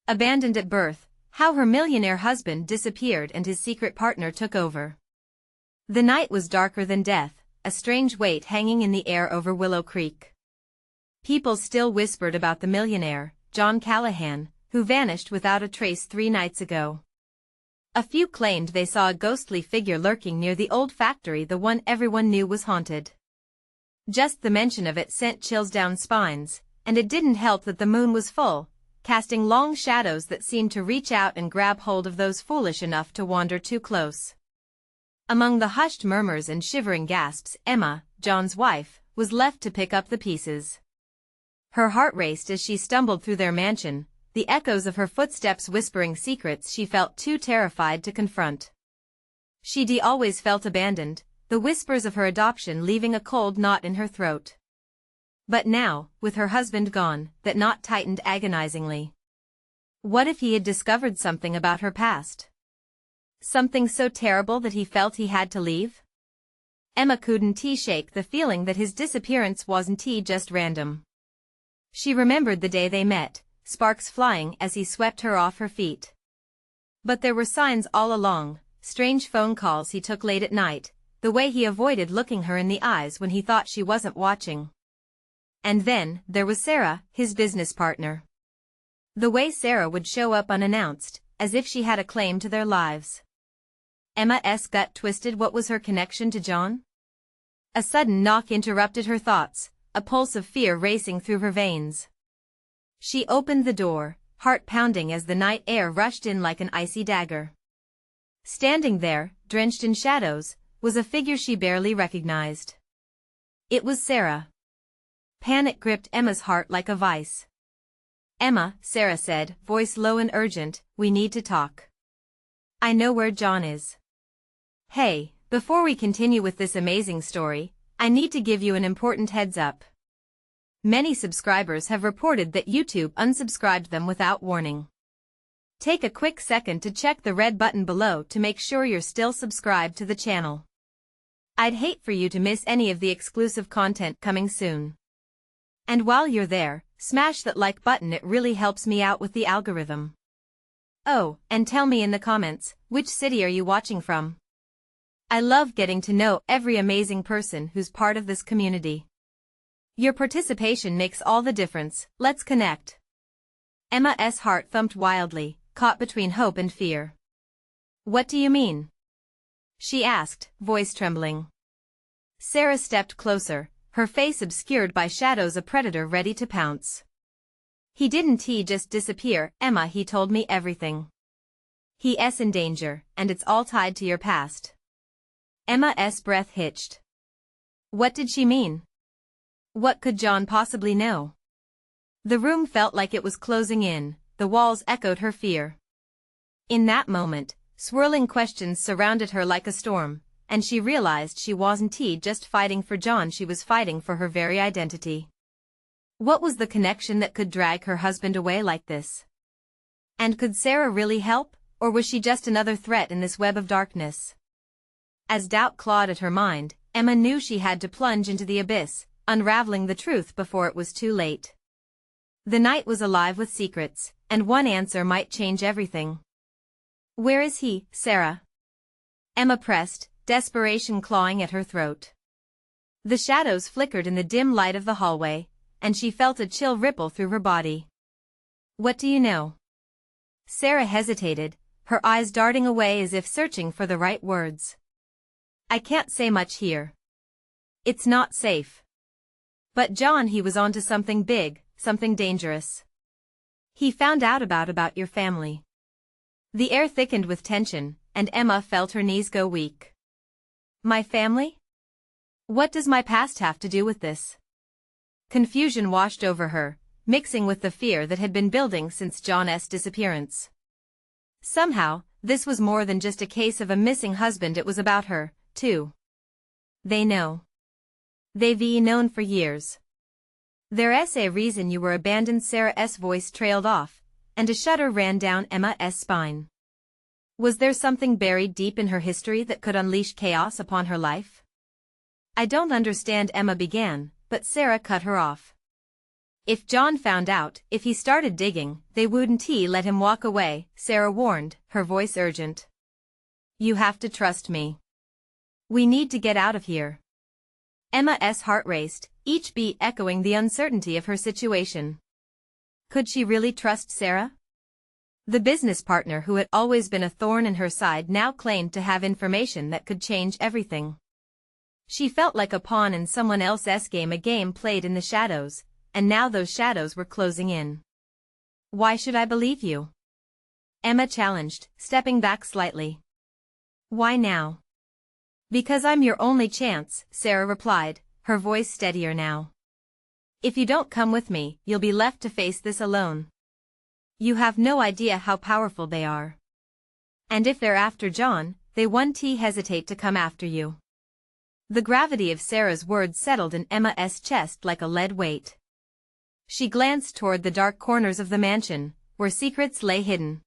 Abandoned at birth, how her millionaire husband disappeared and his secret partner took over. The night was darker than death, a strange weight hanging in the air over Willow Creek. People still whispered about the millionaire, John Callahan, who vanished without a trace 3 nights ago. A few claimed they saw a ghostly figure lurking near the old factory, the one everyone knew was haunted. Just the mention of it sent chills down spines, and it didn't help that the moon was full, casting long shadows that seemed to reach out and grab hold of those foolish enough to wander too close. Among the hushed murmurs and shivering gasps, Emma, John's wife, was left to pick up the pieces. Her heart raced as she stumbled through their mansion, the echoes of her footsteps whispering secrets she felt too terrified to confront. She'd always felt abandoned, the whispers of her adoption leaving a cold knot in her throat. But now, with her husband gone, that knot tightened agonizingly. What if he had discovered something about her past? Something so terrible that he felt he had to leave? Emma couldn't shake the feeling that his disappearance wasn't just random. She remembered the day they met, sparks flying as he swept her off her feet. But there were signs all along, strange phone calls he took late at night, the way he avoided looking her in the eyes when he thought she wasn't watching. And then, there was Sarah, his business partner. The way Sarah would show up unannounced, as if she had a claim to their lives. Emma's gut twisted. What was her connection to John? A sudden knock interrupted her thoughts, a pulse of fear racing through her veins. She opened the door, heart pounding as the night air rushed in like an icy dagger. Standing there, drenched in shadows, was a figure she barely recognized. It was Sarah. Panic gripped Emma's heart like a vice. "Emma," Sarah said, voice low and urgent, "we need to talk. I know where John is." "Hey, before we continue with this amazing story, I need to give you an important heads up. Many subscribers have reported that YouTube unsubscribed them without warning. Take a quick second to check the red button below to make sure you're still subscribed to the channel. I'd hate for you to miss any of the exclusive content coming soon. And while you're there, smash that like button, it really helps me out with the algorithm. Oh, and tell me in the comments, which city are you watching from? I love getting to know every amazing person who's part of this community. Your participation makes all the difference. Let's connect." Emma's heart thumped wildly, caught between hope and fear. "What do you mean?" she asked, voice trembling. Sarah stepped closer, her face obscured by shadows, a predator ready to pounce. "He didn't just disappear, Emma, he told me everything. He's in danger, and it's all tied to your past." Emma's breath hitched. What did she mean? What could John possibly know? The room felt like it was closing in, the walls echoed her fear. In that moment, swirling questions surrounded her like a storm, and she realized she wasn't just fighting for John, she was fighting for her very identity. What was the connection that could drag her husband away like this? And could Sarah really help, or was she just another threat in this web of darkness? As doubt clawed at her mind, Emma knew she had to plunge into the abyss, unraveling the truth before it was too late. The night was alive with secrets, and one answer might change everything. "Where is he, Sarah?" Emma pressed, desperation clawing at her throat. The shadows flickered in the dim light of the hallway, and she felt a chill ripple through her body. "What do you know?" Sarah hesitated, her eyes darting away as if searching for the right words. "I can't say much here. It's not safe. But John, he was onto something big, something dangerous. He found out about your family." The air thickened with tension, and Emma felt her knees go weak. "My family? What does my past have to do with this?" Confusion washed over her, mixing with the fear that had been building since John's disappearance. Somehow, this was more than just a case of a missing husband, it was about her, too. "They know. They've known for years. There's a reason you were abandoned." Sarah's voice trailed off, and a shudder ran down Emma's spine. Was there something buried deep in her history that could unleash chaos upon her life? "I don't understand," Emma began, but Sarah cut her off. If John found out, if he started digging, they wouldn't let him walk away, Sarah warned, her voice urgent. You have to trust me. We need to get out of here. Emma's heart raced, each beat echoing the uncertainty of her situation. Could she really trust Sarah? The business partner who had always been a thorn in her side now claimed to have information that could change everything. She felt like a pawn in someone else's game, a game played in the shadows, and now those shadows were closing in. Why should I believe you? Emma challenged, stepping back slightly. Why now? Because I'm your only chance, Sarah replied, her voice steadier now. If you don't come with me, you'll be left to face this alone. You have no idea how powerful they are. And if they're after John, they won't hesitate to come after you. The gravity of Sarah's words settled in Emma's chest like a lead weight. She glanced toward the dark corners of the mansion, where secrets lay hidden.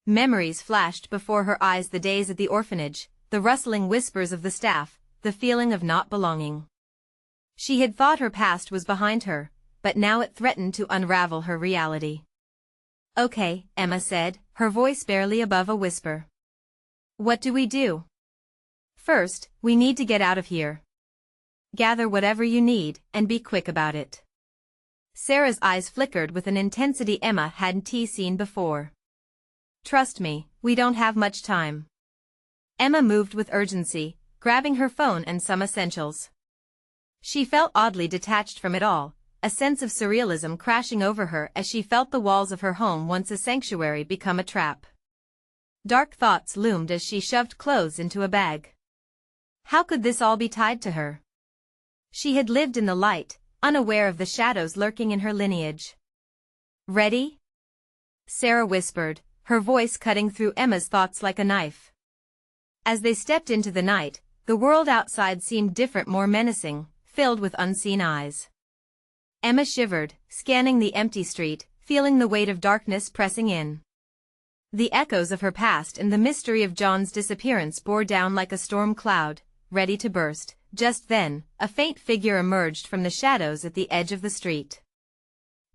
Memories flashed before her eyes, the days at the orphanage, the rustling whispers of the staff, the feeling of not belonging. She had thought her past was behind her, but now it threatened to unravel her reality. Okay, Emma said, her voice barely above a whisper. What do we do? First, we need to get out of here. Gather whatever you need, and be quick about it. Sarah's eyes flickered with an intensity Emma hadn't seen before. Trust me, we don't have much time. Emma moved with urgency, grabbing her phone and some essentials. She felt oddly detached from it all, a sense of surrealism crashing over her as she felt the walls of her home, once a sanctuary, become a trap. Dark thoughts loomed as she shoved clothes into a bag. How could this all be tied to her? She had lived in the light, unaware of the shadows lurking in her lineage. Ready? Sarah whispered, her voice cutting through Emma's thoughts like a knife. As they stepped into the night, the world outside seemed different, more menacing, filled with unseen eyes. Emma shivered, scanning the empty street, feeling the weight of darkness pressing in. The echoes of her past and the mystery of John's disappearance bore down like a storm cloud, ready to burst. Just then, a faint figure emerged from the shadows at the edge of the street.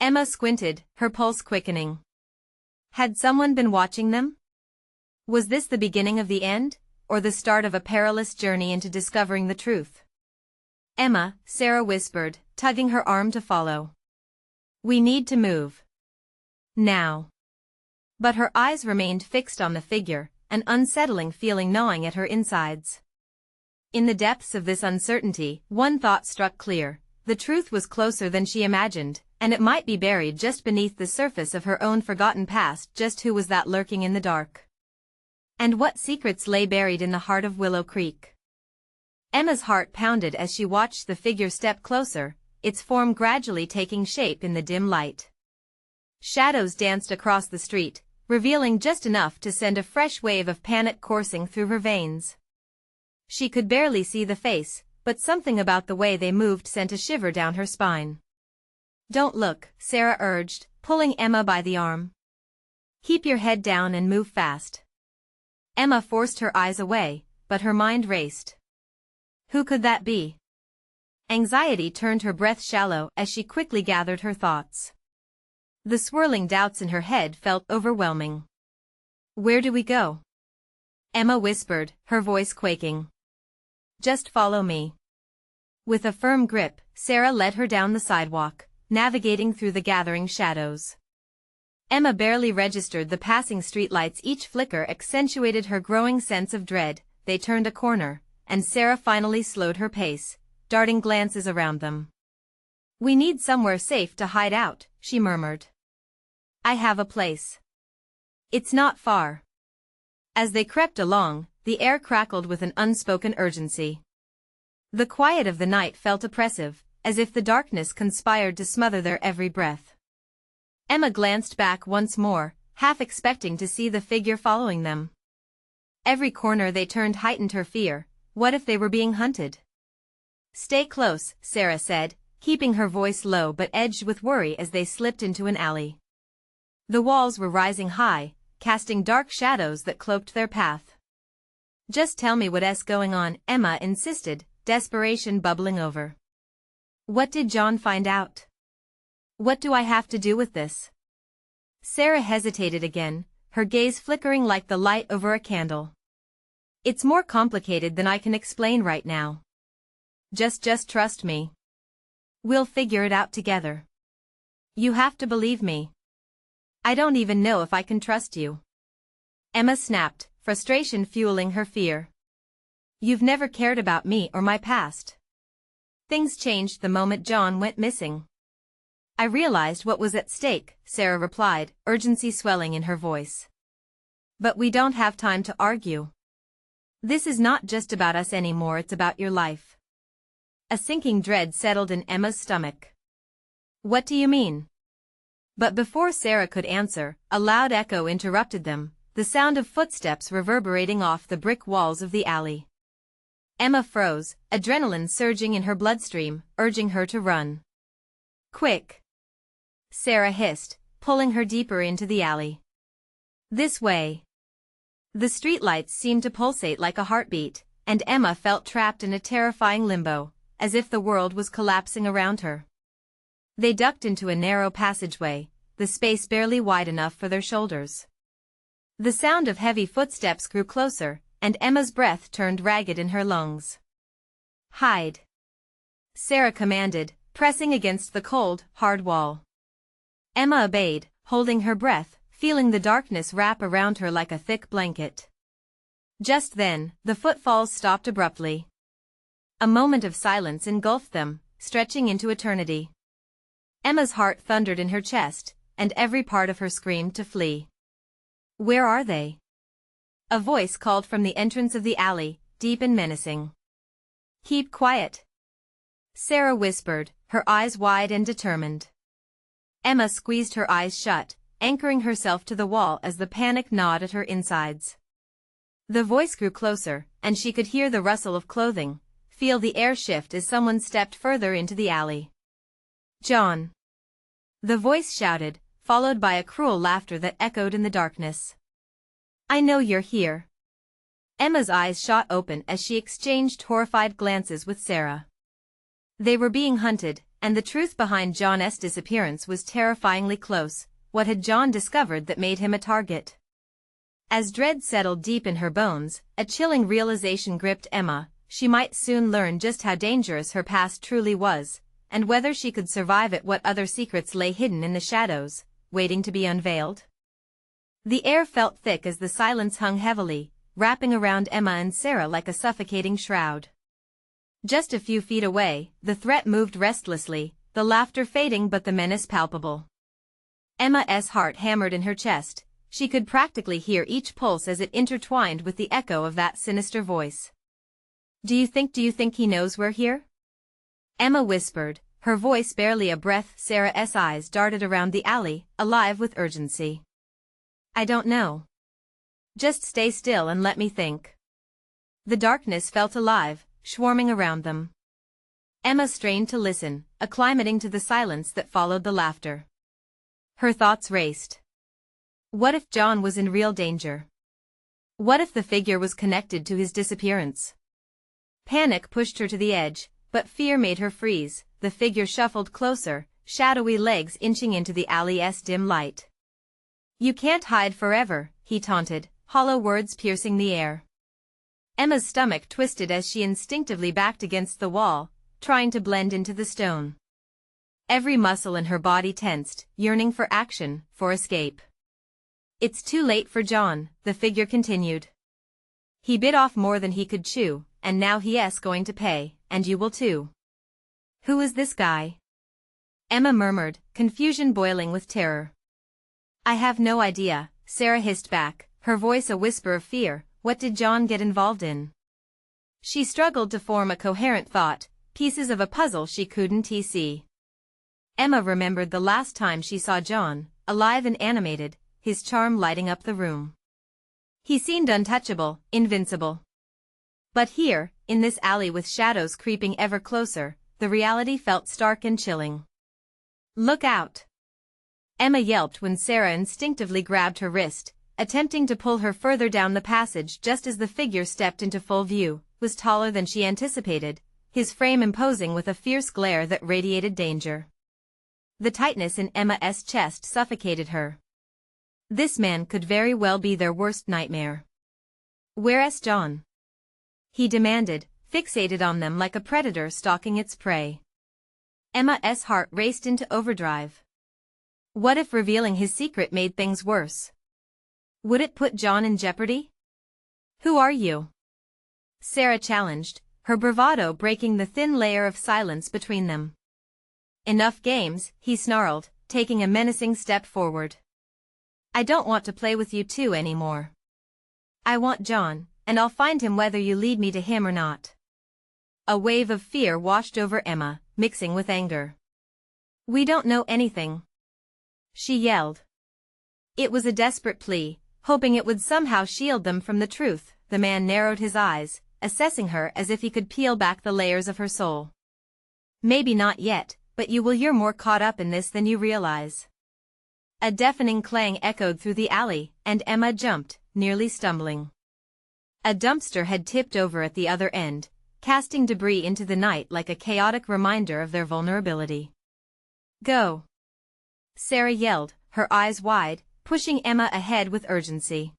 Emma squinted, her pulse quickening. Had someone been watching them? Was this the beginning of the end, or the start of a perilous journey into discovering the truth? Emma, Sarah whispered, tugging her arm to follow. We need to move. Now. But her eyes remained fixed on the figure, an unsettling feeling gnawing at her insides. In the depths of this uncertainty, one thought struck clear: the truth was closer than she imagined, and it might be buried just beneath the surface of her own forgotten past. Just who was that lurking in the dark? And what secrets lay buried in the heart of Willow Creek? Emma's heart pounded as she watched the figure step closer, its form gradually taking shape in the dim light. Shadows danced across the street, revealing just enough to send a fresh wave of panic coursing through her veins. She could barely see the face, but something about the way they moved sent a shiver down her spine. Don't look, Sarah urged, pulling Emma by the arm. Keep your head down and move fast. Emma forced her eyes away, but her mind raced. Who could that be? Anxiety turned her breath shallow as she quickly gathered her thoughts. The swirling doubts in her head felt overwhelming. Where do we go? Emma whispered, her voice quaking. Just follow me. With a firm grip, Sarah led her down the sidewalk, navigating through the gathering shadows. Emma barely registered the passing streetlights. Each flicker accentuated her growing sense of dread. They turned a corner, and Sarah finally slowed her pace, darting glances around them. We need somewhere safe to hide out, she murmured. I have a place. It's not far. As they crept along, the air crackled with an unspoken urgency. The quiet of the night felt oppressive, as if the darkness conspired to smother their every breath. Emma glanced back once more, half expecting to see the figure following them. Every corner they turned heightened her fear. What if they were being hunted? Stay close, Sarah said, keeping her voice low but edged with worry as they slipped into an alley. The walls were rising high, casting dark shadows that cloaked their path. Just tell me what's going on, Emma insisted, desperation bubbling over. What did John find out? What do I have to do with this? Sarah hesitated again, her gaze flickering like the light over a candle. It's more complicated than I can explain right now. Just trust me. We'll figure it out together. You have to believe me. I don't even know if I can trust you. Emma snapped, frustration fueling her fear. You've never cared about me or my past. Things changed the moment John went missing. I realized what was at stake, Sarah replied, urgency swelling in her voice. But we don't have time to argue. This is not just about us anymore, it's about your life. A sinking dread settled in Emma's stomach. What do you mean? But before Sarah could answer, a loud echo interrupted them, the sound of footsteps reverberating off the brick walls of the alley. Emma froze, adrenaline surging in her bloodstream, urging her to run. Quick! Sarah hissed, pulling her deeper into the alley. This way. The streetlights seemed to pulsate like a heartbeat, and Emma felt trapped in a terrifying limbo, as if the world was collapsing around her. They ducked into a narrow passageway, the space barely wide enough for their shoulders. The sound of heavy footsteps grew closer, and Emma's breath turned ragged in her lungs. Hide! Sarah commanded, pressing against the cold, hard wall. Emma obeyed, holding her breath, feeling the darkness wrap around her like a thick blanket. Just then, the footfalls stopped abruptly. A moment of silence engulfed them, stretching into eternity. Emma's heart thundered in her chest, and every part of her screamed to flee. Where are they? A voice called from the entrance of the alley, deep and menacing. Keep quiet. Sarah whispered, her eyes wide and determined. Emma squeezed her eyes shut, anchoring herself to the wall as the panic gnawed at her insides. The voice grew closer, and she could hear the rustle of clothing, feel the air shift as someone stepped further into the alley. John! The voice shouted, followed by a cruel laughter that echoed in the darkness. I know you're here. Emma's eyes shot open as she exchanged horrified glances with Sarah. They were being hunted, and the truth behind John's disappearance was terrifyingly close. What had John discovered that made him a target? As dread settled deep in her bones, a chilling realization gripped Emma. She might soon learn just how dangerous her past truly was, and whether she could survive it. What other secrets lay hidden in the shadows, waiting to be unveiled? The air felt thick as the silence hung heavily, wrapping around Emma and Sarah like a suffocating shroud. Just a few feet away, the threat moved restlessly, the laughter fading but the menace palpable. Emma's heart hammered in her chest. She could practically hear each pulse as it intertwined with the echo of that sinister voice. Do you think he knows we're here? Emma whispered, her voice barely a breath. Sarah's eyes darted around the alley, alive with urgency. I don't know. Just stay still and let me think. The darkness felt alive, swarming around them. Emma strained to listen, acclimating to the silence that followed the laughter. Her thoughts raced. What if John was in real danger? What if the figure was connected to his disappearance? Panic pushed her to the edge, but fear made her freeze. The figure shuffled closer, shadowy legs inching into the alley's dim light. You can't hide forever, he taunted, hollow words piercing the air. Emma's stomach twisted as she instinctively backed against the wall, trying to blend into the stone. Every muscle in her body tensed, yearning for action, for escape. It's too late for John, the figure continued. He bit off more than he could chew, and now he's going to pay, and you will too. Who is this guy? Emma murmured, confusion boiling with terror. I have no idea, Sarah hissed back, her voice a whisper of fear. What did John get involved in? She struggled to form a coherent thought, pieces of a puzzle she couldn't see. Emma remembered the last time she saw John, alive and animated, his charm lighting up the room. He seemed untouchable, invincible. But here, in this alley with shadows creeping ever closer, the reality felt stark and chilling. Look out! Emma yelped when Sarah instinctively grabbed her wrist, attempting to pull her further down the passage just as the figure stepped into full view. Was taller than she anticipated, his frame imposing with a fierce glare that radiated danger. The tightness in Emma's chest suffocated her. This man could very well be their worst nightmare. "Where's John?" he demanded, fixated on them like a predator stalking its prey. Emma's heart raced into overdrive. What if revealing his secret made things worse? Would it put John in jeopardy? "Who are you?" Sarah challenged, her bravado breaking the thin layer of silence between them. "Enough games," he snarled, taking a menacing step forward. "I don't want to play with you two anymore. I want John, and I'll find him whether you lead me to him or not." A wave of fear washed over Emma, mixing with anger. "We don't know anything," she yelled. It was a desperate plea, hoping it would somehow shield them from the truth. The man narrowed his eyes, assessing her as if he could peel back the layers of her soul. "Maybe not yet, but you will. You're more caught up in this than you realize." A deafening clang echoed through the alley, and Emma jumped, nearly stumbling. A dumpster had tipped over at the other end, casting debris into the night like a chaotic reminder of their vulnerability. "Go!" Sarah yelled, her eyes wide, pushing Emma ahead with urgency.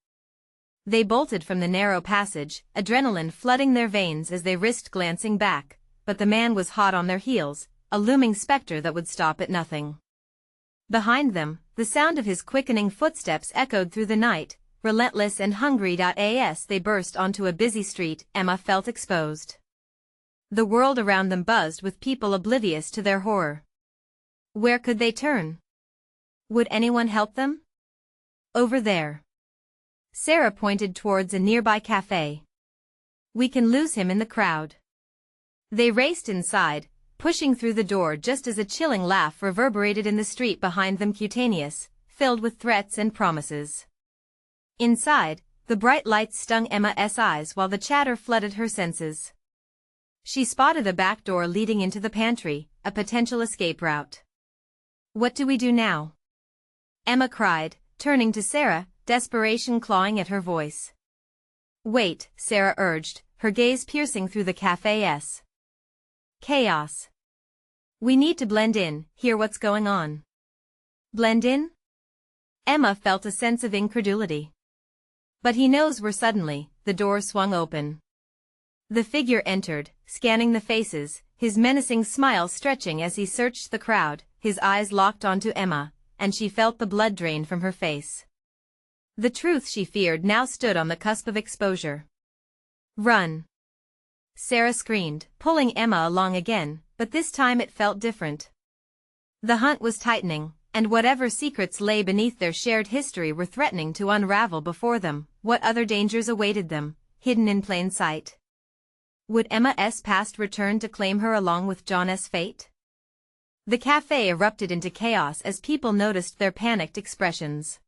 They bolted from the narrow passage, adrenaline flooding their veins as they risked glancing back, but the man was hot on their heels, a looming specter that would stop at nothing. Behind them, the sound of his quickening footsteps echoed through the night, relentless and hungry. As they burst onto a busy street, Emma felt exposed. The world around them buzzed with people oblivious to their horror. Where could they turn? Would anyone help them? "Over there." Sarah pointed towards a nearby cafe. "We can lose him in the crowd." They raced inside, pushing through the door just as a chilling laugh reverberated in the street behind them, cutaneous, filled with threats and promises. Inside, the bright lights stung Emma's eyes while the chatter flooded her senses. She spotted a back door leading into the pantry, a potential escape route. "What do we do now?" Emma cried, turning to Sarah, desperation clawing at her voice. "Wait," Sarah urged, her gaze piercing through the cafe's chaos. "We need to blend in, hear what's going on." "Blend in?" Emma felt a sense of incredulity. "But he knows we're." Suddenly, the door swung open. The figure entered, scanning the faces, his menacing smile stretching as he searched the crowd. His eyes locked onto Emma, and she felt the blood drain from her face. The truth she feared now stood on the cusp of exposure. "Run!" Sarah screamed, pulling Emma along again, but this time it felt different. The hunt was tightening, and whatever secrets lay beneath their shared history were threatening to unravel before them. What other dangers awaited them, hidden in plain sight? Would Emma's past return to claim her along with John's fate? The cafe erupted into chaos as people noticed their panicked expressions.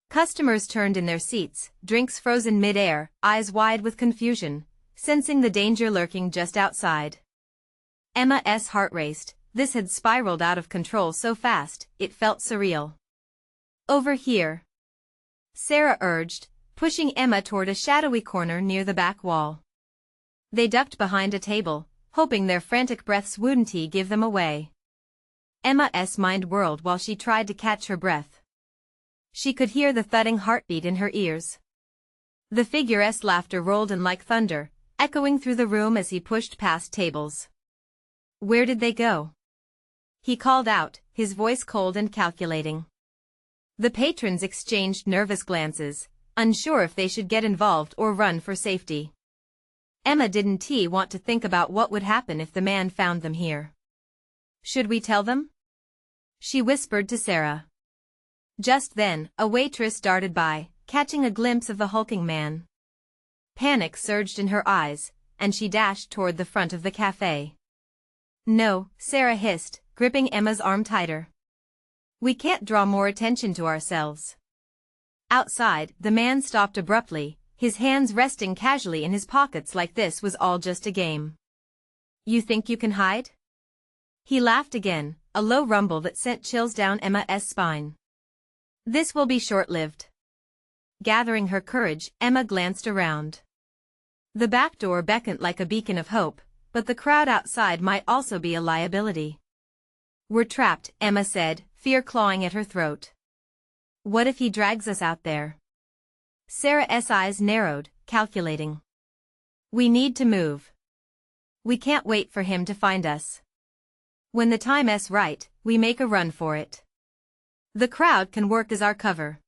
Customers turned in their seats, drinks frozen mid-air, eyes wide with confusion, sensing the danger lurking just outside. Emma's heart raced. This had spiraled out of control so fast, it felt surreal. "Over here," Sarah urged, pushing Emma toward a shadowy corner near the back wall. They ducked behind a table, hoping their frantic breaths wouldn't give them away. Emma's mind whirled while she tried to catch her breath. She could hear the thudding heartbeat in her ears. The figure's laughter rolled in like thunder, echoing through the room as he pushed past tables. "Where did they go?" he called out, his voice cold and calculating. The patrons exchanged nervous glances, unsure if they should get involved or run for safety. Emma didn't want to think about what would happen if the man found them here. "Should we tell them?" she whispered to Sarah. Just then, a waitress darted by, catching a glimpse of the hulking man. Panic surged in her eyes, and she dashed toward the front of the cafe. "No," Sarah hissed, gripping Emma's arm tighter. "We can't draw more attention to ourselves." Outside, the man stopped abruptly, his hands resting casually in his pockets like this was all just a game. "You think you can hide?" He laughed again, a low rumble that sent chills down Emma's spine. "This will be short-lived." Gathering her courage, Emma glanced around. The back door beckoned like a beacon of hope, but the crowd outside might also be a liability. We're trapped, Emma said, fear clawing at her throat. What if he drags us out there? Sarah's eyes narrowed, calculating. We need to move. We can't wait for him to find us. When the time's right, we make a run for it. The crowd can work as our cover.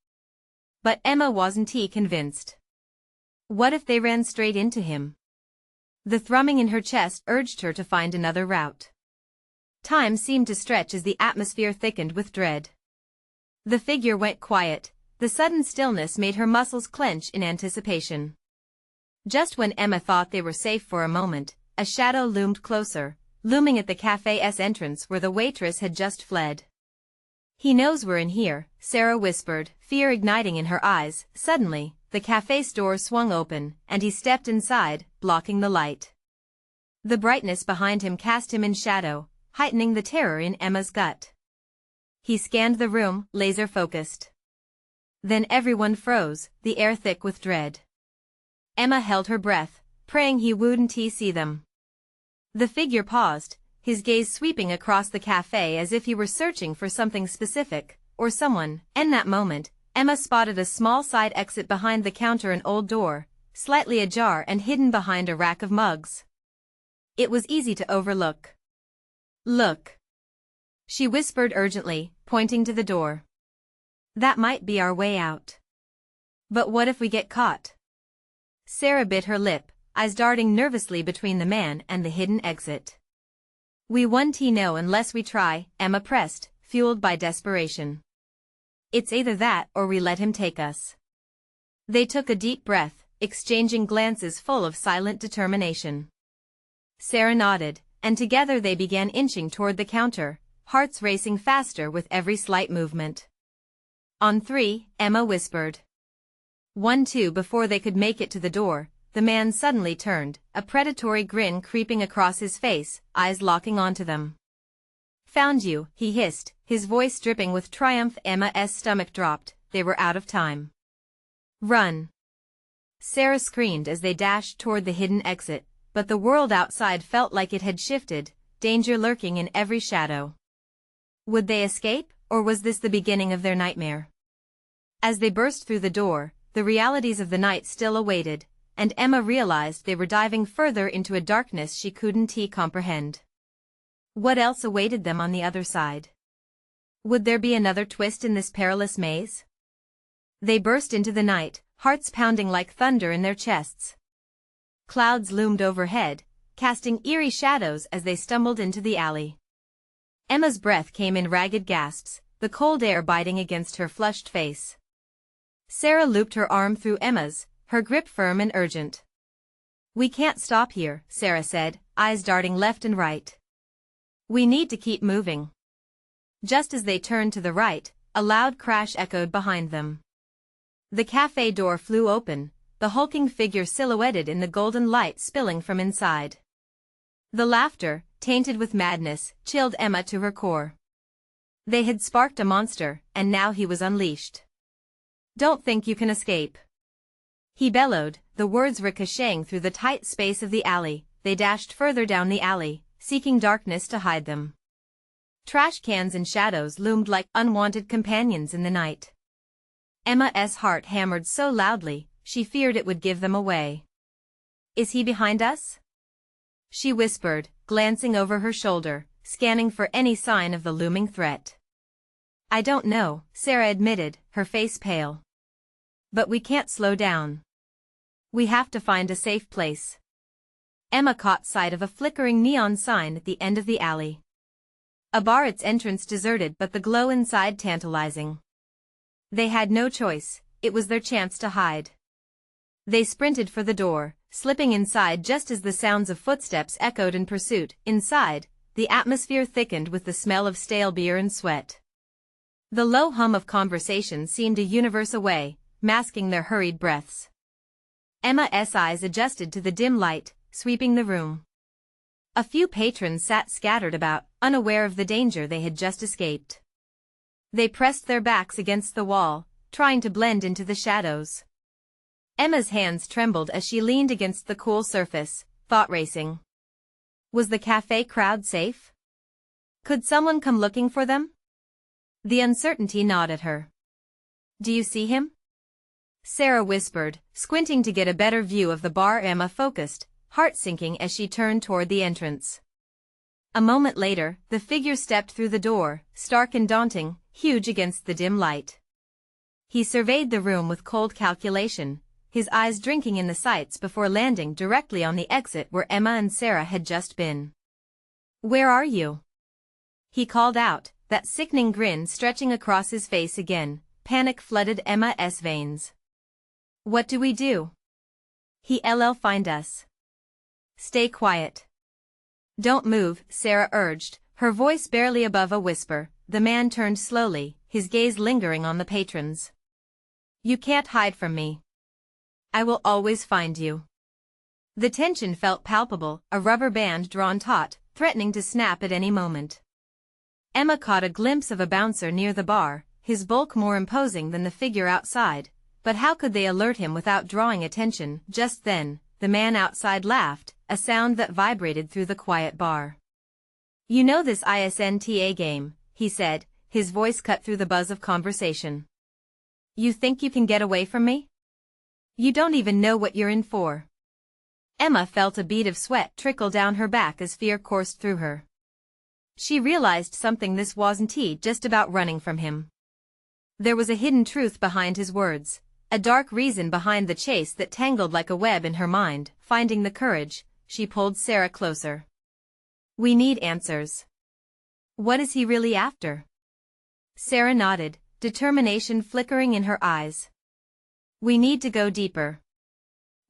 But Emma wasn't convinced. What if they ran straight into him? The thrumming in her chest urged her to find another route. Time seemed to stretch as the atmosphere thickened with dread. The figure went quiet, the sudden stillness made her muscles clench in anticipation. Just when Emma thought they were safe for a moment, a shadow loomed closer, looming at the cafe's entrance where the waitress had just fled. He knows we're in here, Sarah whispered, fear igniting in her eyes. Suddenly, the cafe's door swung open, and he stepped inside, blocking the light. The brightness behind him cast him in shadow, heightening the terror in Emma's gut. He scanned the room, laser-focused. Then everyone froze, the air thick with dread. Emma held her breath, praying he wouldn't see them. The figure paused, his gaze sweeping across the cafe as if he were searching for something specific, or someone. In that moment, Emma spotted a small side exit behind the counter, an old door, slightly ajar and hidden behind a rack of mugs. It was easy to overlook. Look, she whispered urgently, pointing to the door. That might be our way out. But what if we get caught? Sarah bit her lip, eyes darting nervously between the man and the hidden exit. We won't know unless we try, Emma pressed, fueled by desperation. It's either that or we let him take us. They took a deep breath, exchanging glances full of silent determination. Sarah nodded, and together they began inching toward the counter, hearts racing faster with every slight movement. On three, Emma whispered. 1, 2. Before they could make it to the door, the man suddenly turned, a predatory grin creeping across his face, eyes locking onto them. Found you, he hissed, his voice dripping with triumph. Emma's stomach dropped, they were out of time. Run! Sarah screamed as they dashed toward the hidden exit, but the world outside felt like it had shifted, danger lurking in every shadow. Would they escape, or was this the beginning of their nightmare? As they burst through the door, the realities of the night still awaited, and Emma realized they were diving further into a darkness she couldn't comprehend. What else awaited them on the other side? Would there be another twist in this perilous maze? They burst into the night, hearts pounding like thunder in their chests. Clouds loomed overhead, casting eerie shadows as they stumbled into the alley. Emma's breath came in ragged gasps, the cold air biting against her flushed face. Sarah looped her arm through Emma's, her grip firm and urgent. We can't stop here, Sarah said, eyes darting left and right. We need to keep moving. Just as they turned to the right, a loud crash echoed behind them. The cafe door flew open, the hulking figure silhouetted in the golden light spilling from inside. The laughter, tainted with madness, chilled Emma to her core. They had sparked a monster, and now he was unleashed. Don't think you can escape. He bellowed, the words ricocheting through the tight space of the alley. They dashed further down the alley, seeking darkness to hide them. Trash cans and shadows loomed like unwanted companions in the night. Emma's heart hammered so loudly, she feared it would give them away. Is he behind us? She whispered, glancing over her shoulder, scanning for any sign of the looming threat. I don't know, Sarah admitted, her face pale. But we can't slow down. We have to find a safe place. Emma caught sight of a flickering neon sign at the end of the alley. A bar, its entrance deserted but the glow inside tantalizing. They had no choice, it was their chance to hide. They sprinted for the door, slipping inside just as the sounds of footsteps echoed in pursuit. Inside, the atmosphere thickened with the smell of stale beer and sweat. The low hum of conversation seemed a universe away, masking their hurried breaths. Emma's eyes adjusted to the dim light, sweeping the room. A few patrons sat scattered about, unaware of the danger they had just escaped. They pressed their backs against the wall, trying to blend into the shadows. Emma's hands trembled as she leaned against the cool surface, thought racing. Was the cafe crowd safe? Could someone come looking for them? The uncertainty gnawed at her. Do you see him? Sarah whispered, squinting to get a better view of the bar. Emma focused, heart sinking as she turned toward the entrance. A moment later, the figure stepped through the door, stark and daunting, huge against the dim light. He surveyed the room with cold calculation, his eyes drinking in the sights before landing directly on the exit where Emma and Sarah had just been. Where are you? He called out, that sickening grin stretching across his face again. Panic flooded Emma's veins. What do we do? He'll find us. Stay quiet. Don't move, Sarah urged, her voice barely above a whisper. The man turned slowly, his gaze lingering on the patrons. You can't hide from me. I will always find you. The tension felt palpable, a rubber band drawn taut, threatening to snap at any moment. Emma caught a glimpse of a bouncer near the bar, his bulk more imposing than the figure outside, but how could they alert him without drawing attention? Just then, the man outside laughed, a sound that vibrated through the quiet bar. You know this ISNTA game, he said, his voice cut through the buzz of conversation. You think you can get away from me? You don't even know what you're in for. Emma felt a bead of sweat trickle down her back as fear coursed through her. She realized something. This wasn't just about running from him. There was a hidden truth behind his words, a dark reason behind the chase that tangled like a web in her mind. Finding the courage, she pulled Sarah closer. We need answers. What is he really after? Sarah nodded, determination flickering in her eyes. We need to go deeper.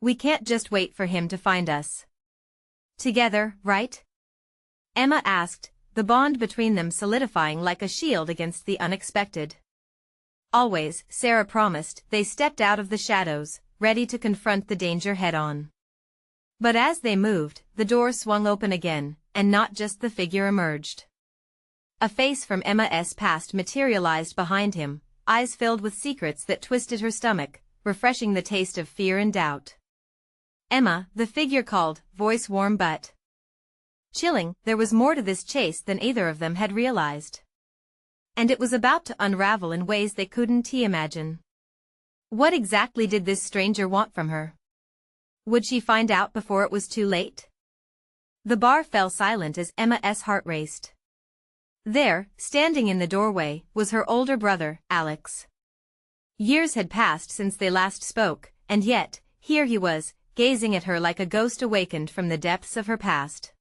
We can't just wait for him to find us. Together, right? Emma asked, the bond between them solidifying like a shield against the unexpected. Always, Sarah promised. They stepped out of the shadows, ready to confront the danger head-on. But as they moved, the door swung open again, and not just the figure emerged. A face from Emma's past materialized behind him, eyes filled with secrets that twisted her stomach, refreshing the taste of fear and doubt. Emma, the figure called, voice warm but chilling. There was more to this chase than either of them had realized. And it was about to unravel in ways they couldn't imagine. What exactly did this stranger want from her? Would she find out before it was too late? The bar fell silent as Emma's heart raced. There, standing in the doorway, was her older brother, Alex. Years had passed since they last spoke, and yet, here he was, gazing at her like a ghost awakened from the depths of her past.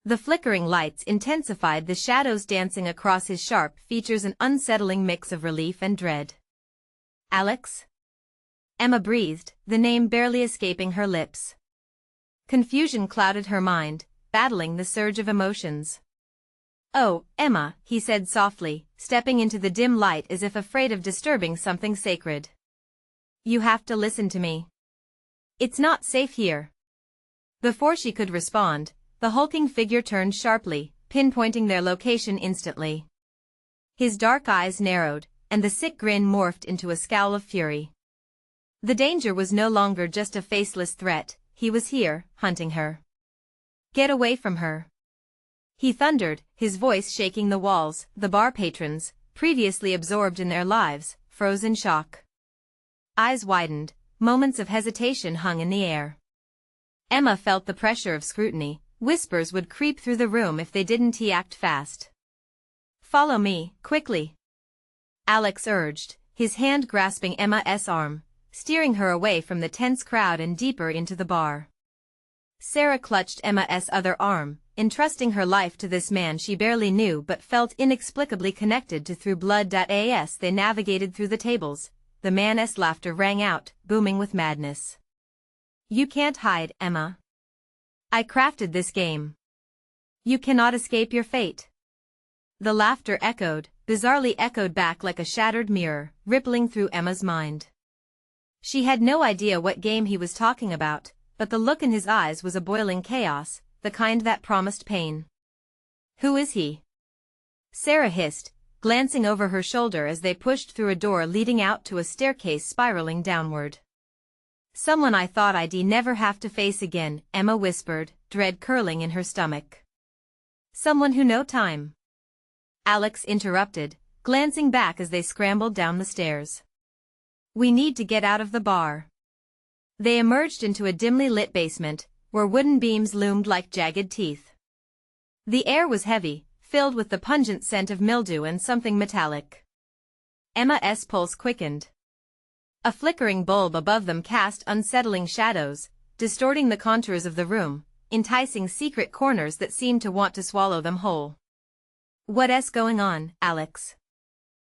The flickering lights intensified the shadows dancing across his sharp features, an unsettling mix of relief and dread. Alex? Emma breathed, the name barely escaping her lips. Confusion clouded her mind, battling the surge of emotions. Oh, Emma, he said softly, stepping into the dim light as if afraid of disturbing something sacred. You have to listen to me. It's not safe here. Before she could respond, the hulking figure turned sharply, pinpointing their location instantly. His dark eyes narrowed, and the sick grin morphed into a scowl of fury. The danger was no longer just a faceless threat, he was here, hunting her. Get away from her. He thundered, his voice shaking the walls. The bar patrons, previously absorbed in their lives, froze in shock. Eyes widened, moments of hesitation hung in the air. Emma felt the pressure of scrutiny. Whispers would creep through the room if they didn't act fast. Follow me, quickly. Alex urged, his hand grasping Emma's arm, steering her away from the tense crowd and deeper into the bar. Sarah clutched Emma's other arm, entrusting her life to this man she barely knew but felt inexplicably connected to through blood. As they navigated through the tables, the man's laughter rang out, booming with madness. You can't hide, Emma. I crafted this game. You cannot escape your fate. The laughter bizarrely echoed back like a shattered mirror, rippling through Emma's mind. She had no idea what game he was talking about, but the look in his eyes was a boiling chaos, the kind that promised pain. Who is he? Sarah hissed, glancing over her shoulder as they pushed through a door leading out to a staircase spiraling downward. Someone I thought I'd never have to face again, Emma whispered, dread curling in her stomach. Someone who no time Alex interrupted, glancing back as they scrambled down the stairs. We need to get out of the bar. They emerged into a dimly lit basement, where wooden beams loomed like jagged teeth. The air was heavy, filled with the pungent scent of mildew and something metallic. Emma's pulse quickened. A flickering bulb above them cast unsettling shadows, distorting the contours of the room, enticing secret corners that seemed to want to swallow them whole. What's going on, Alex?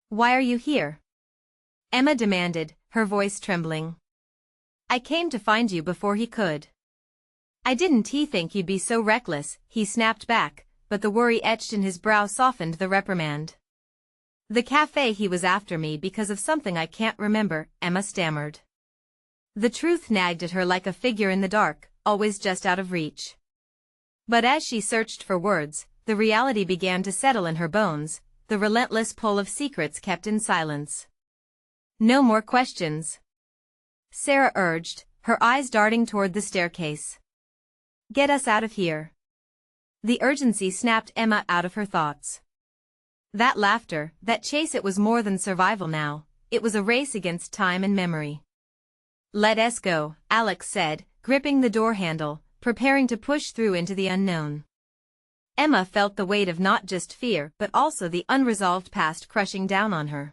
Why are you here? Emma demanded, her voice trembling. I came to find you before he could. I didn't think you'd be so reckless, he snapped back, but the worry etched in his brow softened the reprimand. The cafe he was after me because of something I can't remember, Emma stammered. The truth nagged at her like a figure in the dark, always just out of reach. But as she searched for words, the reality began to settle in her bones, the relentless pull of secrets kept in silence. No more questions, Sarah urged, her eyes darting toward the staircase. Get us out of here. The urgency snapped Emma out of her thoughts. That laughter, that chase, it was more than survival now, it was a race against time and memory. Let us go, Alex said, gripping the door handle, preparing to push through into the unknown. Emma felt the weight of not just fear but also the unresolved past crushing down on her.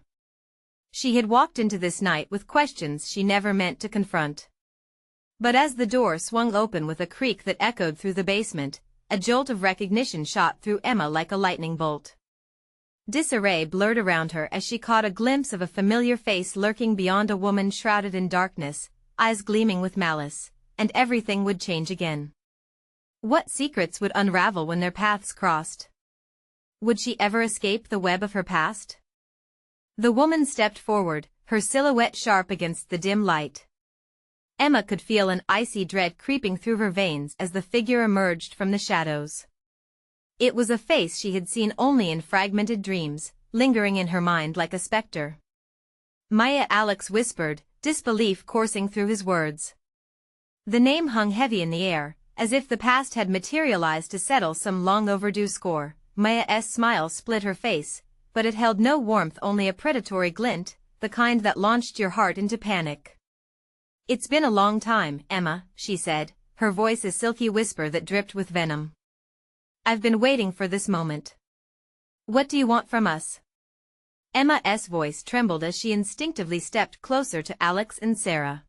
She had walked into this night with questions she never meant to confront. But as the door swung open with a creak that echoed through the basement, a jolt of recognition shot through Emma like a lightning bolt. Disarray blurred around her as she caught a glimpse of a familiar face lurking beyond, a woman shrouded in darkness, eyes gleaming with malice, and everything would change again. What secrets would unravel when their paths crossed? Would she ever escape the web of her past? The woman stepped forward, her silhouette sharp against the dim light. Emma could feel an icy dread creeping through her veins as the figure emerged from the shadows. It was a face she had seen only in fragmented dreams, lingering in her mind like a specter. Maya, Alex whispered, disbelief coursing through his words. The name hung heavy in the air, as if the past had materialized to settle some long-overdue score. Maya's smile split her face, but it held no warmth, only a predatory glint, the kind that launched your heart into panic. It's been a long time, Emma, she said, her voice a silky whisper that dripped with venom. I've been waiting for this moment. What do you want from us? Emma's voice trembled as she instinctively stepped closer to Alex and Sarah.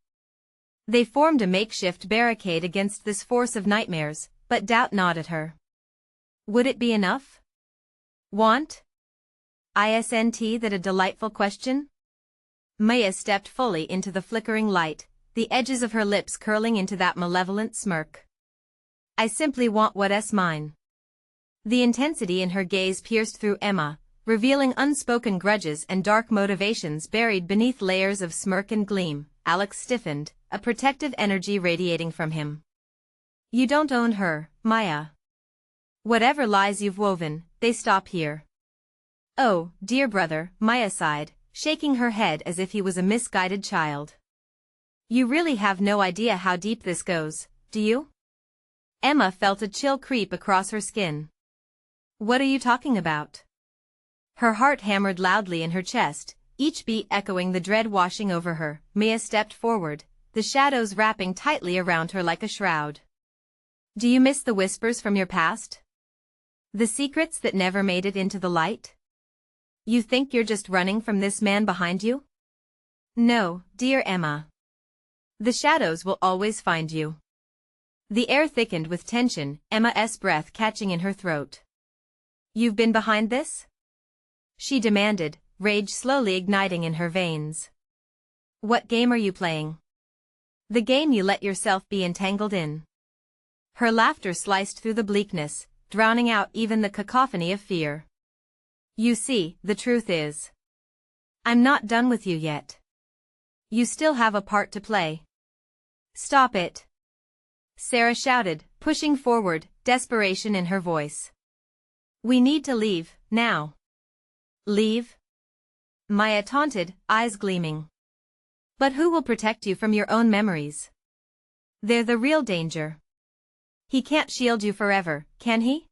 They formed a makeshift barricade against this force of nightmares, but doubt gnawed at her. Would it be enough? Want? Isn't that a delightful question? Maya stepped fully into the flickering light, the edges of her lips curling into that malevolent smirk. I simply want what's mine. The intensity in her gaze pierced through Emma, revealing unspoken grudges and dark motivations buried beneath layers of smirk and gleam. Alex stiffened, a protective energy radiating from him. You don't own her, Maya. Whatever lies you've woven, they stop here. Oh, dear brother, Maya sighed, shaking her head as if he was a misguided child. You really have no idea how deep this goes, do you? Emma felt a chill creep across her skin. What are you talking about? Her heart hammered loudly in her chest, each beat echoing the dread washing over her. Maya stepped forward, the shadows wrapping tightly around her like a shroud. Do you miss the whispers from your past? The secrets that never made it into the light? You think you're just running from this man behind you? No, dear Emma. The shadows will always find you. The air thickened with tension, Emma's breath catching in her throat. You've been behind this? She demanded, rage slowly igniting in her veins. What game are you playing? The game you let yourself be entangled in. Her laughter sliced through the bleakness, drowning out even the cacophony of fear. You see, the truth is, I'm not done with you yet. You still have a part to play. Stop it! Sarah shouted, pushing forward, desperation in her voice. We need to leave, now. Leave? Maya taunted, eyes gleaming. But who will protect you from your own memories? They're the real danger. He can't shield you forever, can he?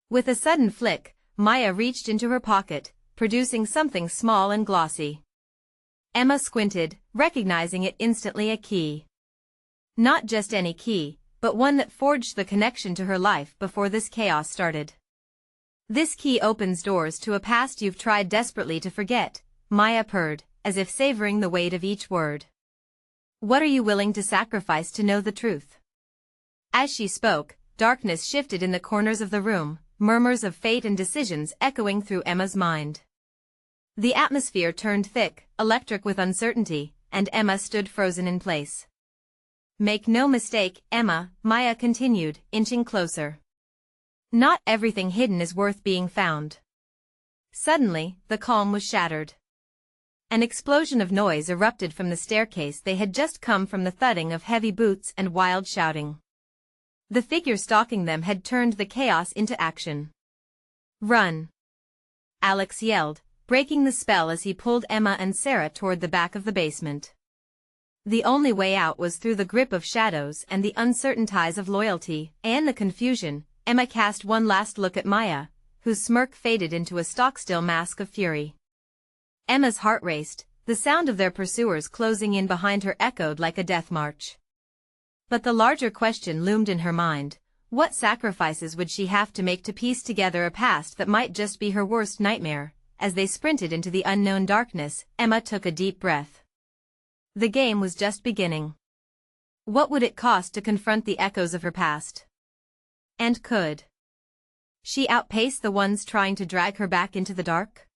With a sudden flick, Maya reached into her pocket, producing something small and glossy. Emma squinted, recognizing it instantly: a key. Not just any key, but one that forged the connection to her life before this chaos started. This key opens doors to a past you've tried desperately to forget, Maya purred, as if savoring the weight of each word. What are you willing to sacrifice to know the truth? As she spoke, darkness shifted in the corners of the room, murmurs of fate and decisions echoing through Emma's mind. The atmosphere turned thick, electric with uncertainty, and Emma stood frozen in place. Make no mistake, Emma, Maya continued, inching closer. Not everything hidden is worth being found. Suddenly, the calm was shattered. An explosion of noise erupted from the staircase. They had just come from the thudding of heavy boots and wild shouting. The figure stalking them had turned the chaos into action. Run! Alex yelled, breaking the spell as he pulled Emma and Sarah toward the back of the basement. The only way out was through the grip of shadows and the uncertain ties of loyalty. In the confusion, Emma cast one last look at Maya, whose smirk faded into a stock-still mask of fury. Emma's heart raced, the sound of their pursuers closing in behind her echoed like a death march. But the larger question loomed in her mind: what sacrifices would she have to make to piece together a past that might just be her worst nightmare? As they sprinted into the unknown darkness, Emma took a deep breath. The game was just beginning. What would it cost to confront the echoes of her past? And could she outpace the ones trying to drag her back into the dark?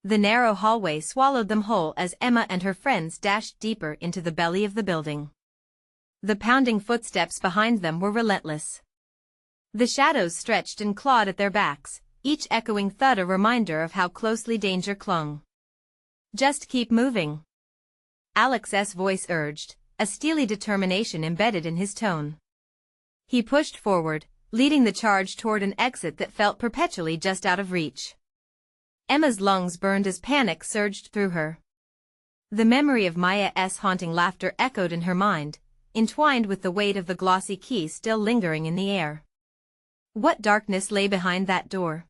The narrow hallway swallowed them whole as Emma and her friends dashed deeper into the belly of the building. The pounding footsteps behind them were relentless. The shadows stretched and clawed at their backs, each echoing thud a reminder of how closely danger clung. Just keep moving, Alex's voice urged, a steely determination embedded in his tone. He pushed forward, leading the charge toward an exit that felt perpetually just out of reach. Emma's lungs burned as panic surged through her. The memory of Maya's haunting laughter echoed in her mind, entwined with the weight of the glossy key still lingering in the air. What darkness lay behind that door?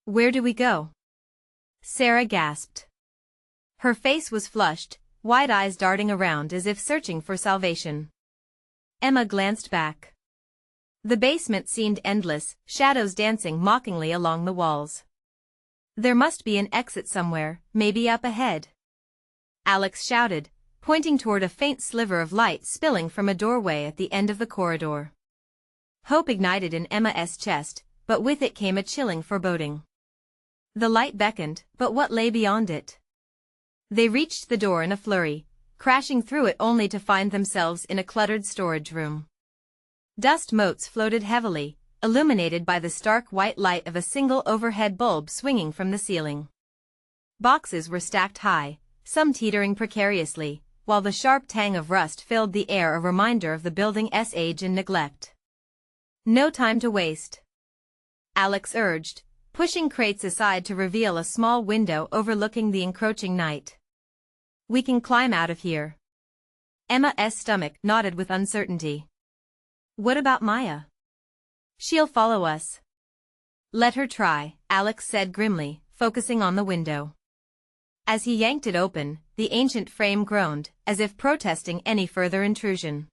Where do we go? Sarah gasped. Her face was flushed, wide eyes darting around as if searching for salvation. Emma glanced back. The basement seemed endless, shadows dancing mockingly along the walls. There must be an exit somewhere, maybe up ahead. Alex shouted, pointing toward a faint sliver of light spilling from a doorway at the end of the corridor. Hope ignited in Emma's chest, but with it came a chilling foreboding. The light beckoned, but what lay beyond it? They reached the door in a flurry, crashing through it only to find themselves in a cluttered storage room. Dust motes floated heavily, illuminated by the stark white light of a single overhead bulb swinging from the ceiling. Boxes were stacked high, some teetering precariously, while the sharp tang of rust filled the air, a reminder of the building's age and neglect. No time to waste, Alex urged, pushing crates aside to reveal a small window overlooking the encroaching night. We can climb out of here. Emma's stomach nodded with uncertainty. What about Maya? She'll follow us. Let her try, Alex said grimly, focusing on the window. As he yanked it open, the ancient frame groaned, as if protesting any further intrusion.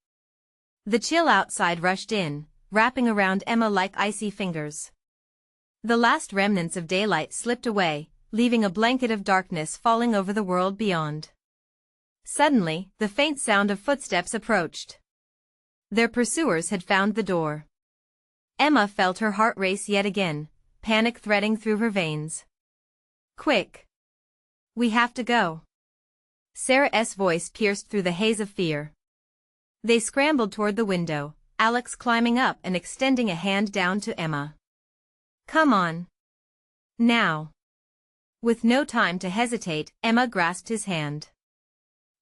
The chill outside rushed in, wrapping around Emma like icy fingers. The last remnants of daylight slipped away, leaving a blanket of darkness falling over the world beyond. Suddenly, the faint sound of footsteps approached. Their pursuers had found the door. Emma felt her heart race yet again, panic threading through her veins. Quick! We have to go. Sarah's voice pierced through the haze of fear. They scrambled toward the window, Alex climbing up and extending a hand down to Emma. Come on. Now. With no time to hesitate, Emma grasped his hand.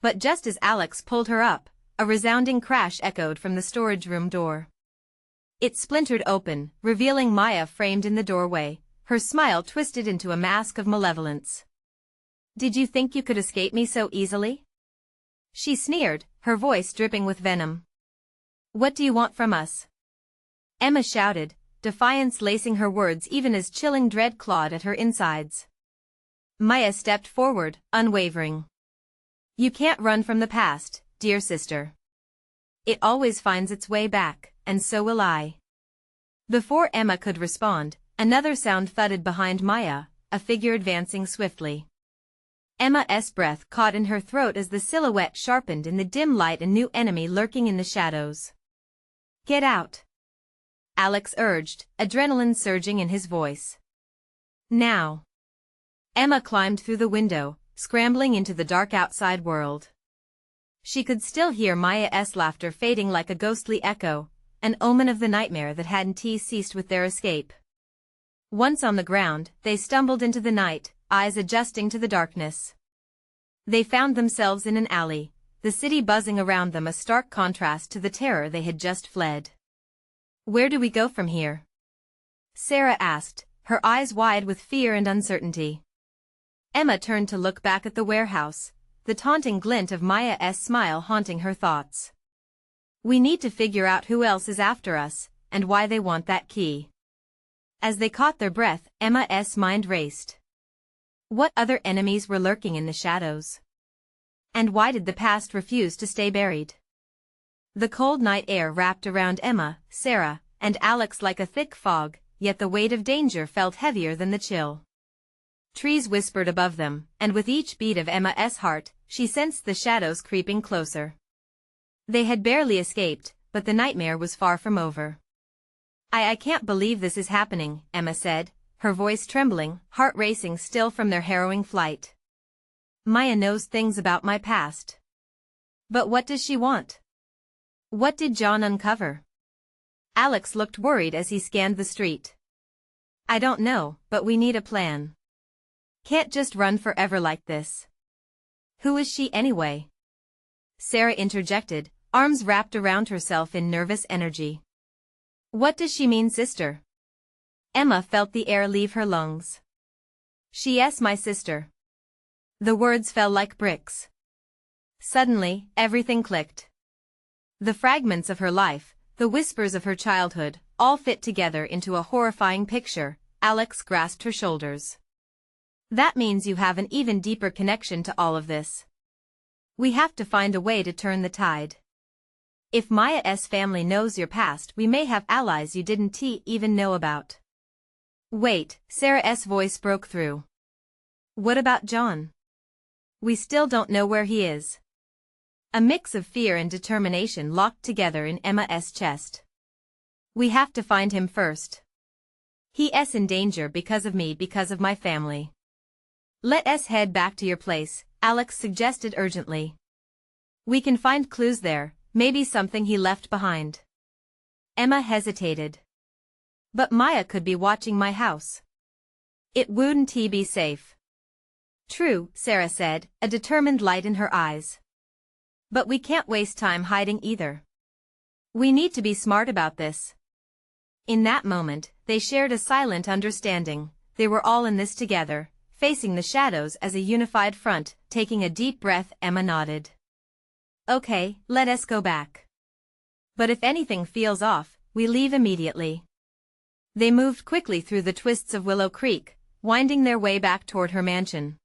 But just as Alex pulled her up, a resounding crash echoed from the storage room door. It splintered open, revealing Maya framed in the doorway, her smile twisted into a mask of malevolence. Did you think you could escape me so easily? She sneered, her voice dripping with venom. What do you want from us? Emma shouted, defiance lacing her words even as chilling dread clawed at her insides. Maya stepped forward, unwavering. You can't run from the past, dear sister. It always finds its way back, and so will I. Before Emma could respond, another sound thudded behind Maya, a figure advancing swiftly. Emma's breath caught in her throat as the silhouette sharpened in the dim light, a new enemy lurking in the shadows. Get out! Alex urged, adrenaline surging in his voice. Now! Emma climbed through the window, scrambling into the dark outside world. She could still hear Maya's laughter fading like a ghostly echo, an omen of the nightmare that hadn't ceased with their escape. Once on the ground, they stumbled into the night, eyes adjusting to the darkness. They found themselves in an alley, the city buzzing around them, a stark contrast to the terror they had just fled. Where do we go from here? Sarah asked, her eyes wide with fear and uncertainty. Emma turned to look back at the warehouse, the taunting glint of Maya's smile haunting her thoughts. We need to figure out who else is after us, and why they want that key. As they caught their breath, Emma's mind raced. What other enemies were lurking in the shadows? And why did the past refuse to stay buried? The cold night air wrapped around Emma, Sarah, and Alex like a thick fog, yet the weight of danger felt heavier than the chill. Trees whispered above them, and with each beat of Emma's heart, she sensed the shadows creeping closer. They had barely escaped, but the nightmare was far from over. I can't believe this is happening, Emma said, her voice trembling, heart racing still from their harrowing flight. Maya knows things about my past. But what does she want? What did John uncover? Alex looked worried as he scanned the street. I don't know, but we need a plan. Can't just run forever like this. Who is she anyway? Sarah interjected, arms wrapped around herself in nervous energy. What does she mean, sister? Emma felt the air leave her lungs. She's my sister. The words fell like bricks. Suddenly, everything clicked. The fragments of her life, the whispers of her childhood, all fit together into a horrifying picture. Alex grasped her shoulders. That means you have an even deeper connection to all of this. We have to find a way to turn the tide. If Maya's family knows your past, we may have allies you didn't even know about. Wait, Sarah's voice broke through. What about John? We still don't know where he is. A mix of fear and determination locked together in Emma's chest. We have to find him first. He's in danger because of me, because of my family. Let us head back to your place, Alex suggested urgently. We can find clues there, maybe something he left behind. Emma hesitated. But Maya could be watching my house. It wouldn't be safe. True, Sarah said, a determined light in her eyes. But we can't waste time hiding either. We need to be smart about this. In that moment, they shared a silent understanding. They were all in this together, facing the shadows as a unified front. Taking a deep breath, Emma nodded. Okay, let us go back. But if anything feels off, we leave immediately. They moved quickly through the twists of Willow Creek, winding their way back toward her mansion.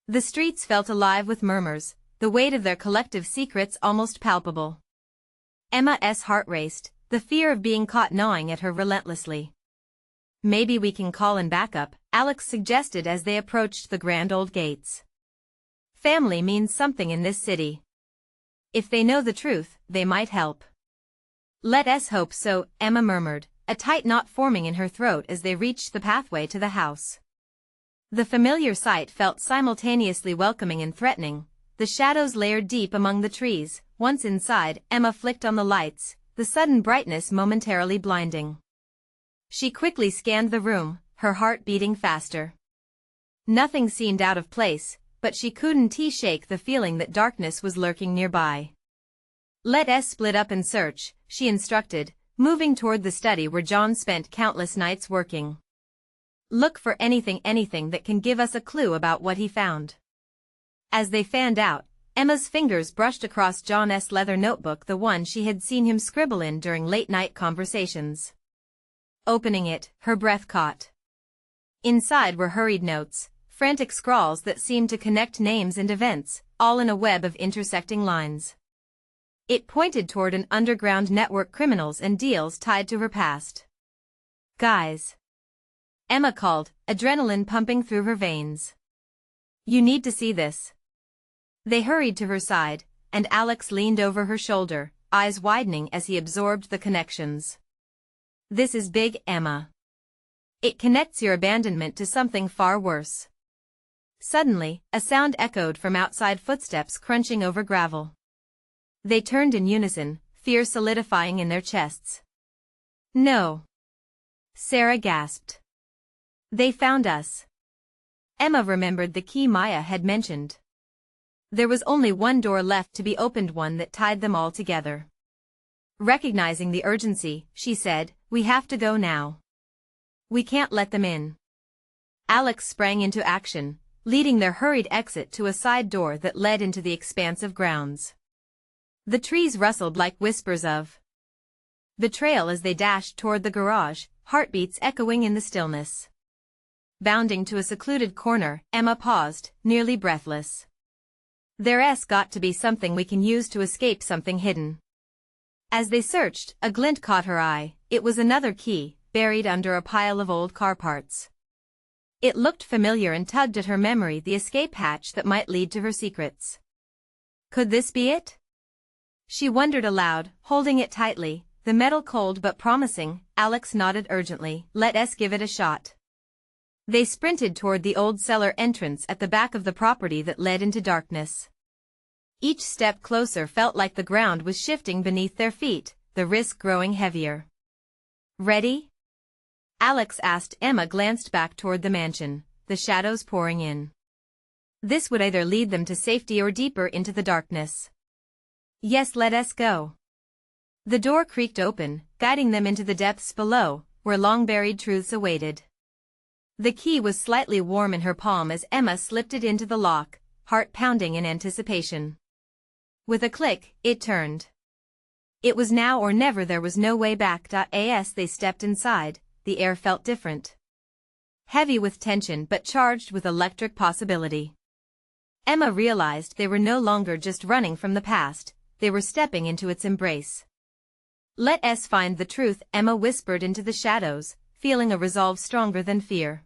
The streets felt alive with murmurs, the weight of their collective secrets almost palpable. Emma's heart raced, the fear of being caught gnawing at her relentlessly. Maybe we can call in backup, Alex suggested as they approached the grand old gates. Family means something in this city. If they know the truth, they might help. Let us hope so, Emma murmured, a tight knot forming in her throat as they reached the pathway to the house. The familiar sight felt simultaneously welcoming and threatening, the shadows layered deep among the trees. Once inside, Emma flicked on the lights, the sudden brightness momentarily blinding. She quickly scanned the room, her heart beating faster. Nothing seemed out of place, but she couldn't shake the feeling that darkness was lurking nearby. Let us split up and search, she instructed, moving toward the study where John spent countless nights working. Look for anything that can give us a clue about what he found. As they fanned out, Emma's fingers brushed across John's leather notebook, the one she had seen him scribble in during late-night conversations. Opening it, her breath caught. Inside were hurried notes, frantic scrawls that seemed to connect names and events, all in a web of intersecting lines. It pointed toward an underground network, criminals and deals tied to her past. "Guys," Emma called, adrenaline pumping through her veins. "You need to see this." They hurried to her side, and Alex leaned over her shoulder, eyes widening as he absorbed the connections. "This is big, Emma. It connects your abandonment to something far worse." Suddenly, a sound echoed from outside, footsteps crunching over gravel. They turned in unison, fear solidifying in their chests. "No," Sarah gasped. "They found us." Emma remembered the key Maya had mentioned. There was only one door left to be opened, one that tied them all together. Recognizing the urgency, she said, "We have to go now. We can't let them in." Alex sprang into action, leading their hurried exit to a side door that led into the expansive grounds. The trees rustled like whispers of betrayal as they dashed toward the garage, heartbeats echoing in the stillness. Bounding to a secluded corner, Emma paused, nearly breathless. "There's got to be something we can use to escape, something hidden." As they searched, a glint caught her eye. It was another key, buried under a pile of old car parts. It looked familiar and tugged at her memory, the escape hatch that might lead to her secrets. Could this be it? She wondered aloud, holding it tightly, the metal cold but promising. Alex nodded urgently. "Let's give it a shot." They sprinted toward the old cellar entrance at the back of the property that led into darkness. Each step closer felt like the ground was shifting beneath their feet, the risk growing heavier. "Ready?" Alex asked. Emma glanced back toward the mansion, the shadows pouring in. This would either lead them to safety or deeper into the darkness. "Yes, let us go." The door creaked open, guiding them into the depths below, where long-buried truths awaited. The key was slightly warm in her palm as Emma slipped it into the lock, heart pounding in anticipation. With a click, it turned. It was now or never. There was no way back. As they stepped inside, the air felt different. Heavy with tension but charged with electric possibility. Emma realized they were no longer just running from the past, they were stepping into its embrace. "Let us find the truth," Emma whispered into the shadows, feeling a resolve stronger than fear.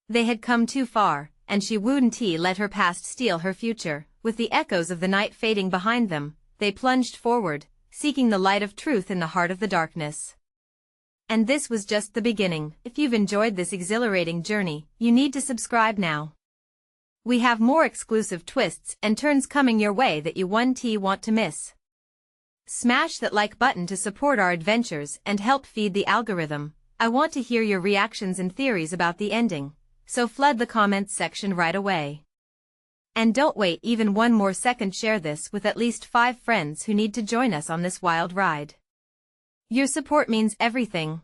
They had come too far, and she wouldn't let her past steal her future. With the echoes of the night fading behind them, they plunged forward, seeking the light of truth in the heart of the darkness. And this was just the beginning. If you've enjoyed this exhilarating journey, you need to subscribe now. We have more exclusive twists and turns coming your way that you won't want to miss. Smash that like button to support our adventures and help feed the algorithm. I want to hear your reactions and theories about the ending, so flood the comments section right away. And don't wait even one more second, share this with at least 5 friends who need to join us on this wild ride. Your support means everything.